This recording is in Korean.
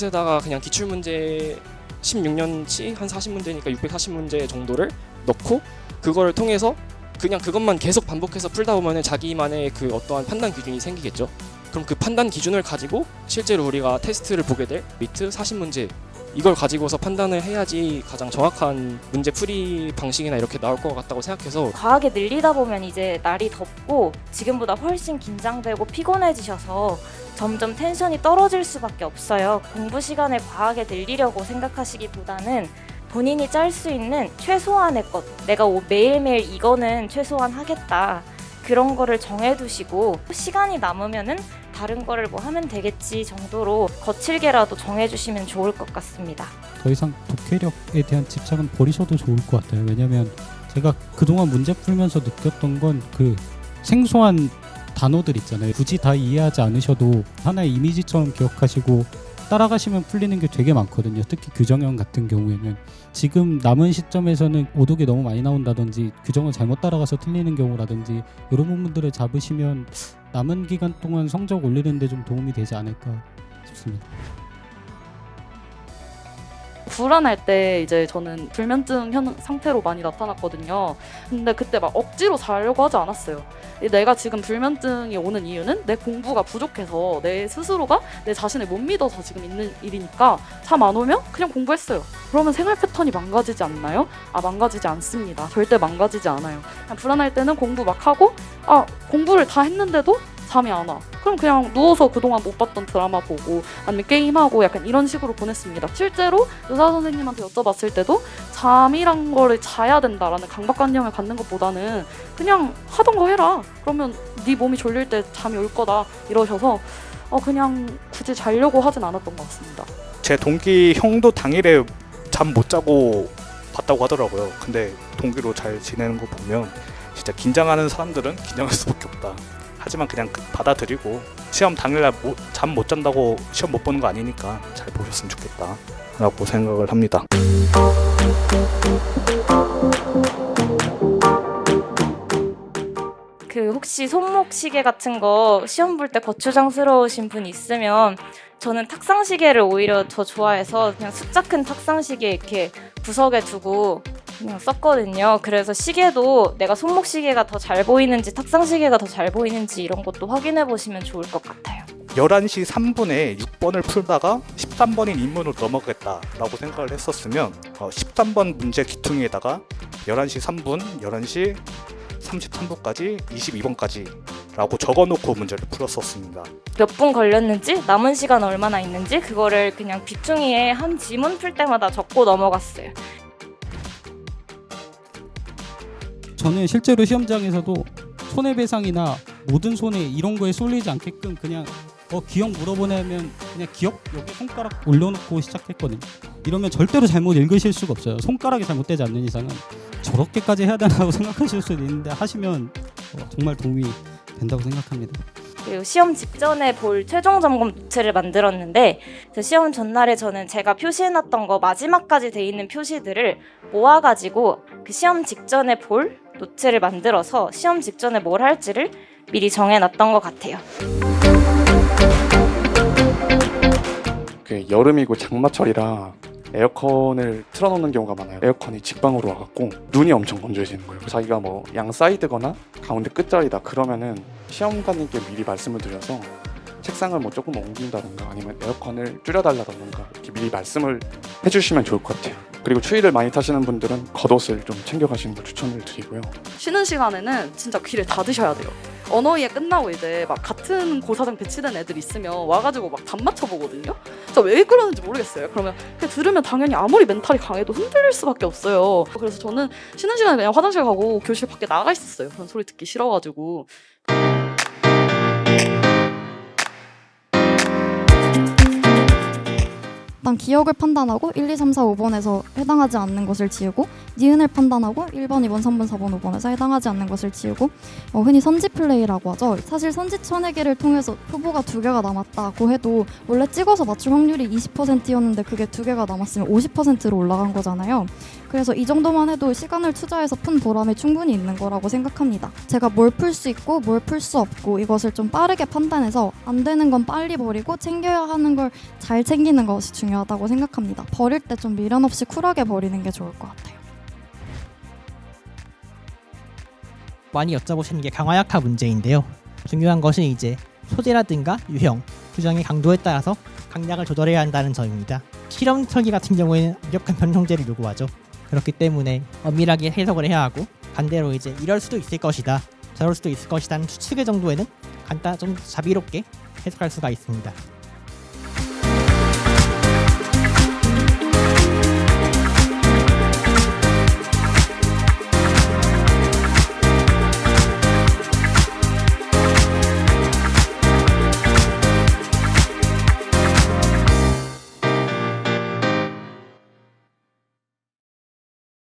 인풋에다가 그냥 기출문제 16년치 한 40문제니까 640문제 정도를 넣고 그걸 통해서 그냥 그것만 계속 반복해서 풀다 보면 자기만의 그 어떠한 판단 기준이 생기겠죠. 그럼 그 판단 기준을 가지고 실제로 우리가 테스트를 보게 될 미트 40문제 이걸 가지고서 판단을 해야지 가장 정확한 문제 풀이 방식이나 이렇게 나올 것 같다고 생각해서 과하게 늘리다 보면 이제 날이 덥고 지금보다 훨씬 긴장되고 피곤해지셔서 점점 텐션이 떨어질 수밖에 없어요. 공부 시간을 과하게 늘리려고 생각하시기보다는 본인이 짤 수 있는 최소한의 것, 내가 매일매일 이거는 최소한 하겠다. 그런 거를 정해두시고 시간이 남으면은 다른 거를 뭐 하면 되겠지 정도로 거칠게라도 정해주시면 좋을 것 같습니다. 더 이상 독해력에 대한 집착은 버리셔도 좋을 것 같아요. 왜냐면 제가 그동안 문제 풀면서 느꼈던 건 그 생소한 단어들 있잖아요. 굳이 다 이해하지 않으셔도 하나의 이미지처럼 기억하시고 따라가시면 풀리는 게 되게 많거든요. 특히 규정형 같은 경우에는 지금 남은 시점에서는 오독이 너무 많이 나온다든지 규정을 잘못 따라가서 틀리는 경우라든지 이런 부분들을 잡으시면 남은 기간 동안 성적 올리는 데 좀 도움이 되지 않을까 싶습니다. 불안할 때 이제 저는 불면증 상태로 많이 나타났거든요. 근데 그때 막 억지로 자려고 하지 않았어요. 내가 지금 불면증이 오는 이유는 내 공부가 부족해서 내 스스로가 내 자신을 못 믿어서 지금 있는 일이니까 잠 안 오면 그냥 공부했어요. 그러면 생활 패턴이 망가지지 않나요? 망가지지 않습니다. 절대 망가지지 않아요. 그냥 불안할 때는 공부 막 하고 공부를 다 했는데도 잠이 안 와. 그럼 그냥 누워서 그동안 못 봤던 드라마 보고 아니면 게임하고 약간 이런 식으로 보냈습니다. 실제로 의사 선생님한테 여쭤봤을 때도 잠이란 거를 자야 된다라는 강박관념을 갖는 것보다는 그냥 하던 거 해라. 그러면 네 몸이 졸릴 때 잠이 올 거다 이러셔서 그냥 굳이 자려고 하진 않았던 것 같습니다. 제 동기 형도 당일에 잠 못 자고 봤다고 하더라고요. 근데 동기로 잘 지내는 거 보면 진짜 긴장하는 사람들은 긴장할 수밖에 없다. 하지만 그냥 받아들이고 시험 당일날 잠 못 잔다고 시험 못 보는 거 아니니까 잘 보셨으면 좋겠다 라고 생각을 합니다. 혹시 손목 시계 같은 거 시험 볼 때 거추장스러우신 분 있으면 저는 탁상 시계를 오히려 더 좋아해서 그냥 숫자 큰 탁상 시계 이렇게 구석에 두고 그냥 썼거든요. 그래서 시계도 내가 손목 시계가 더 잘 보이는지 탁상 시계가 더 잘 보이는지 이런 것도 확인해 보시면 좋을 것 같아요. 11시 3분에 6번을 풀다가 13번인 인문으로 넘어가겠다라고 생각을 했었으면 13번 문제 기퉁에다가 11시 3분, 11시 33분까지 22번까지 라고 적어놓고 문제를 풀었었습니다. 몇 분 걸렸는지 남은 시간 얼마나 있는지 그거를 그냥 귀퉁이에 한 지문 풀 때마다 적고 넘어갔어요. 저는 실제로 시험장에서도 손해배상이나 모든 손해 이런 거에 쏠리지 않게끔 그냥 기억 물어보내면 그냥 기억 여기 손가락 올려놓고 시작했거든요. 이러면 절대로 잘못 읽으실 수가 없어요. 손가락이 잘못되지 않는 이상은 저렇게까지 해야 되나고 생각하실 수도 있는데 하시면 정말 도움이 된다고 생각합니다. 그리고 시험 직전에 볼 최종 점검 노트를 만들었는데 시험 전날에 저는 제가 표시해놨던 거 마지막까지 돼 있는 표시들을 모아가지고 그 시험 직전에 볼 노트를 만들어서 시험 직전에 뭘 할지를 미리 정해놨던 것 같아요. 여름이고 장마철이라 에어컨을 틀어놓는 경우가 많아요. 에어컨이 직방으로 와갖고 눈이 엄청 건조해지는 거예요. 자기가 양 사이드거나 가운데 끝자리다 그러면은 시험관님께 미리 말씀을 드려서 책상을 조금 옮긴다던가 아니면 에어컨을 줄여달라던가 이렇게 미리 말씀을 해주시면 좋을 것 같아요. 그리고 추위를 많이 타시는 분들은 겉옷을 좀 챙겨가시는 걸 추천을 드리고요. 쉬는 시간에는 진짜 귀를 닫으셔야 돼요. 언어이해 끝나고 이제 막 같은 고사장 배치된 애들 있으면 와가지고 막 답 맞춰보거든요. 진짜 왜 그러는지 모르겠어요. 그러면 그냥 들으면 당연히 아무리 멘탈이 강해도 흔들릴 수밖에 없어요. 그래서 저는 쉬는 시간에 그냥 화장실 가고 교실 밖에 나가 있었어요. 그런 소리 듣기 싫어가지고. 일단 기억을 판단하고 1, 2, 3, 4, 5번에서 해당하지 않는 것을 지우고 니은을 판단하고 1번, 2번, 3번, 4번, 5번에서 해당하지 않는 것을 지우고 흔히 선지 플레이라고 하죠. 사실 선지 쳐내기를 통해서 후보가 2개가 남았다고 해도 원래 찍어서 맞출 확률이 20%였는데 그게 2개가 남았으면 50%로 올라간 거잖아요. 그래서 이 정도만 해도 시간을 투자해서 푼 보람이 충분히 있는 거라고 생각합니다. 제가 뭘 풀 수 있고 뭘 풀 수 없고 이것을 좀 빠르게 판단해서 안 되는 건 빨리 버리고 챙겨야 하는 걸 잘 챙기는 것이 중요하다고 생각합니다. 버릴 때 좀 미련 없이 쿨하게 버리는 게 좋을 것 같아요. 많이 여쭤보시는 게 강화약화 문제인데요. 중요한 것은 이제 소재라든가 유형, 구성의 강도에 따라서 강약을 조절해야 한다는 점입니다. 실험 설계 같은 경우에는 완벽한 변형제를 요구하죠. 그렇기 때문에 엄밀하게 해석을 해야 하고 반대로 이제 이럴 수도 있을 것이다, 저럴 수도 있을 것이다는 추측의 정도에는 간단 좀 자비롭게 해석할 수가 있습니다.